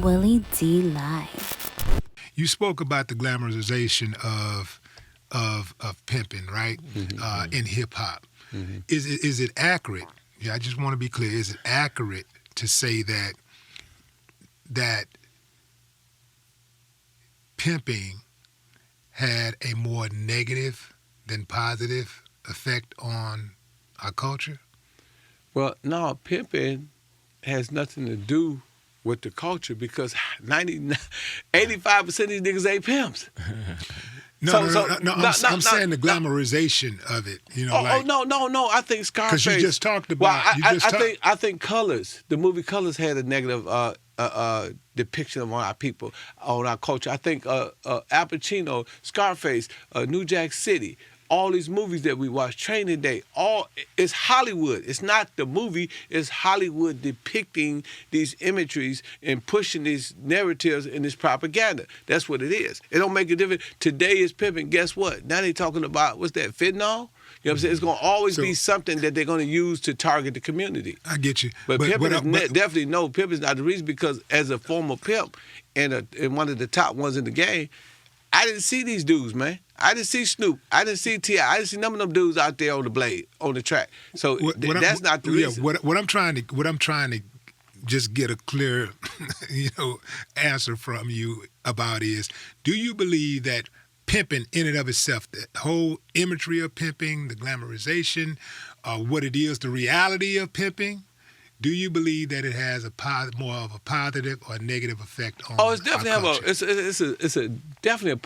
Willie D Live. You spoke about the glamorization of pimping, right? In hip hop. Is it accurate? Yeah, I just want to be clear. Is it accurate to say that pimping had a more negative than positive effect on our culture? Well, no, pimping has nothing to do with the culture because 85% of these niggas ain't pimps. No, I'm saying the glamorization of it. You know, no. I think Scarface. Because you just talked about. Well, I think Colors. The movie Colors had a negative depiction of our people, on our culture. I think Al Pacino, Scarface, New Jack City. All these movies that we watch, Training Day, it's Hollywood. It's not the movie, it's Hollywood depicting these imageries and pushing these narratives and this propaganda. That's what it is. It don't make a difference. Today is pimping. Guess what? Now they talking about, what's that, fentanyl? You know what I'm saying? It's going to always be something that they're going to use to target the community. I get you. But pimping definitely no. Pimping is not the reason because as a former pimp and one of the top ones in the game, I didn't see these dudes, man. I didn't see Snoop. I didn't see T.I. I didn't see none of them dudes out there on the blade, on the track. So that's not the reason. What I'm trying to just get a clear, answer from you about is, do you believe that pimping in and of itself, the whole imagery of pimping, the glamorization, what it is, the reality of pimping, do you believe that it has more of a positive or negative effect on? Oh, it's definitely definitely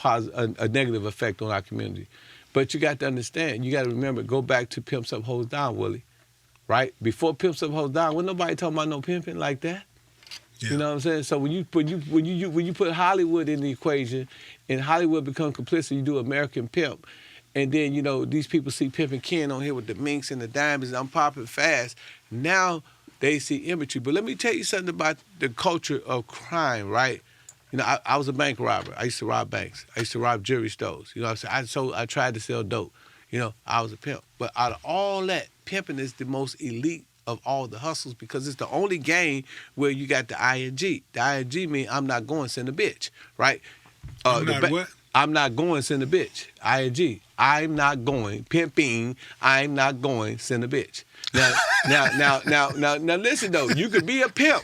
a negative effect on our community. But you got to understand, you got to remember, go back to Pimps Up, Hoes Down, Willie. Right? Before Pimps Up, Hoes Down, wasn't nobody talking about no pimping like that. Yeah. You know what I'm saying? So when you put Hollywood in the equation, and Hollywood become complicit, you do American Pimp, and then these people see Pimpin' Ken on here with the minks and the diamonds, and I'm popping fast. Now they see imagery. But let me tell you something about the culture of crime, right? I was a bank robber. I used to rob banks. I used to rob jewelry stores. You know what I'm saying? I tried to sell dope. I was a pimp. But out of all that, pimping is the most elite of all the hustles because it's the only game where you got the ING. The ING means I'm not going, send a bitch, right? What? I'm not going, send a bitch. ING. I'm not going. Pimping. I'm not going, send a bitch. Now, listen though. You could be a pimp.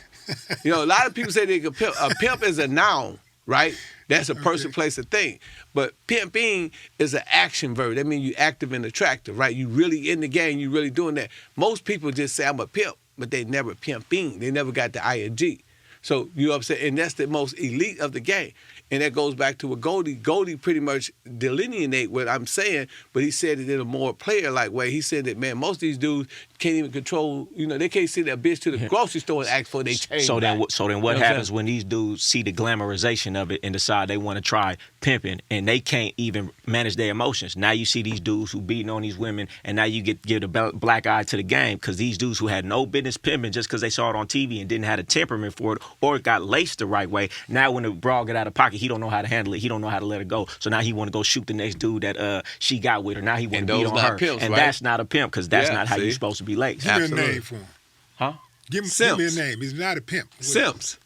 A lot of people say they could pimp. A pimp is a noun, right? That's a person, place, a thing. But pimping is an action verb. That means you active and attractive, right? You really in the game. You really doing that. Most people just say I'm a pimp, but they never pimping. They never got the ING. So you know what I'm saying? And that's the most elite of the game. And that goes back to what Goldie pretty much delineate what I'm saying, but he said it in a more player-like way. He said that, man, most of these dudes can't even control, they can't send that bitch to the grocery store and ask for their change. So then what happens when these dudes see the glamorization of it and decide they want to try pimping and they can't even manage their emotions? Now you see these dudes who beating on these women and now you give a black eye to the game because these dudes who had no business pimping just because they saw it on TV and didn't have a temperament for it or it got laced the right way, now when the brawl get out of pocket, he don't know how to handle it. He don't know how to let it go. So now he want to go shoot the next dude that she got with her. Now he want to beat on her. Pimps, and right? that's not a pimp because that's not how you're supposed to be laced. Give me a name for him. Huh? Give me a name. He's not a pimp. Simps.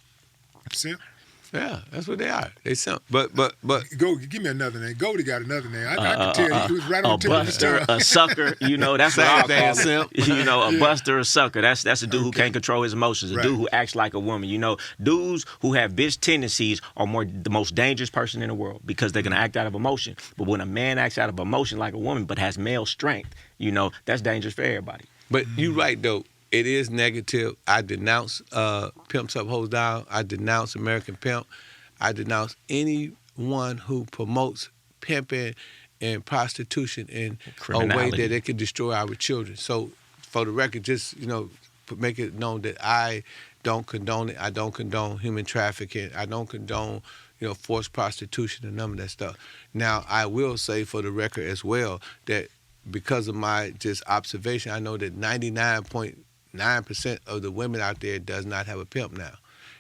Simp? Yeah, that's what they are. They simp. But Go, give me another name. Goldie got another name. I can tell he was right on a tip of the buster, tongue. a sucker. That's what I call simp. A buster, a sucker. That's a dude who can't control his emotions. A dude who acts like a woman. Dudes who have bitch tendencies are the most dangerous person in the world because they're gonna act out of emotion. But when a man acts out of emotion like a woman, but has male strength, that's dangerous for everybody. But you're right though. It is negative. I denounce Pimps Up, Hoes Down. I denounce American Pimp. I denounce anyone who promotes pimping and prostitution in a way that it can destroy our children. So, for the record, just make it known that I don't condone it. I don't condone human trafficking. I don't condone forced prostitution and none of that stuff. Now, I will say for the record as well that because of my just observation, I know that 99.9% of the women out there does not have a pimp now.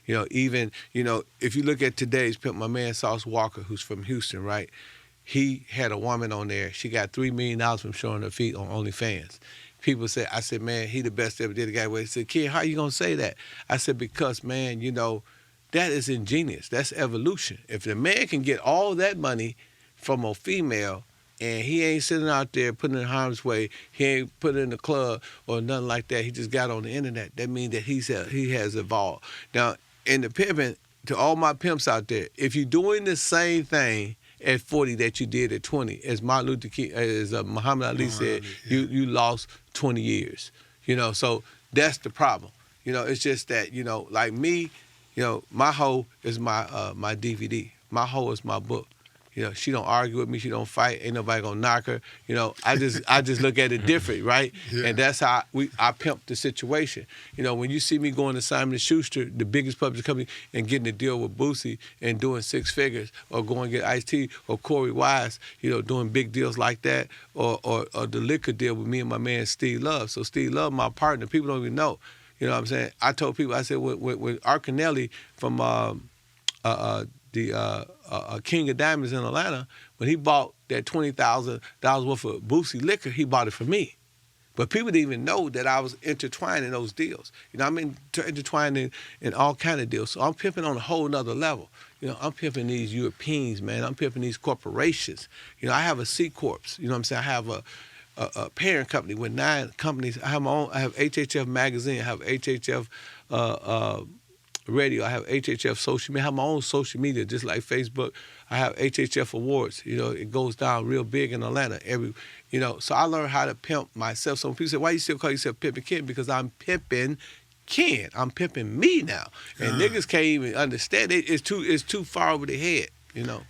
If you look at today's pimp, my man Sauce Walker, who's from Houston, right? He had a woman on there. She got $3 million from showing her feet on OnlyFans. People say, I said, man, he the best ever did. The guy where he said, kid, how you gonna say that? I said, because, man, That is ingenious. That's evolution. If the man can get all that money from a female and he ain't sitting out there putting in harm's way, he ain't put it in the club or nothing like that, he just got on the internet, that means that he has evolved. Now, in the pimping, to all my pimps out there, if you're doing the same thing at 40 that you did at 20, as Martin Luther King, as Muhammad Ali said, you lost 20 years. You know, so that's the problem. You know, it's just that, you know, like me, you know, my hoe is my my DVD. My hoe is my book. You know, she don't argue with me. She don't fight. Ain't nobody gonna knock her. You know, I just look at it different, right? Yeah. And that's how I pimp the situation. You know, when you see me going to Simon & Schuster, the biggest publishing company, and getting a deal with Boosie and doing 6 figures, or going to get Ice-T or Corey Wise, you know, doing big deals like that, or the liquor deal with me and my man Steve Love. So Steve Love, my partner, people don't even know. You know what I'm saying? I told people, I said, with Arcanelli from King of Diamonds in Atlanta, when he bought that $20,000 worth of Boosie liquor, he bought it for me. But people didn't even know that I was intertwined in those deals. You know, I'm intertwined in all kind of deals. So I'm pimping on a whole nother level. You know, I'm pimping these Europeans, man. I'm pimping these corporations. You know, I have a C Corps. You know what I'm saying? I have a parent company with 9 companies. I have my own. I have HHF magazine. I have HHF radio. I have HHF social media. I have my own social media, just like Facebook. I have HHF awards. You know, it goes down real big in Atlanta. You know, so I learned how to pimp myself. So when people say, "Why you still call yourself Pimpin' Ken?" Because I'm pimping Ken. I'm pimping me now, and niggas can't even understand it. It's too far over their head. You know.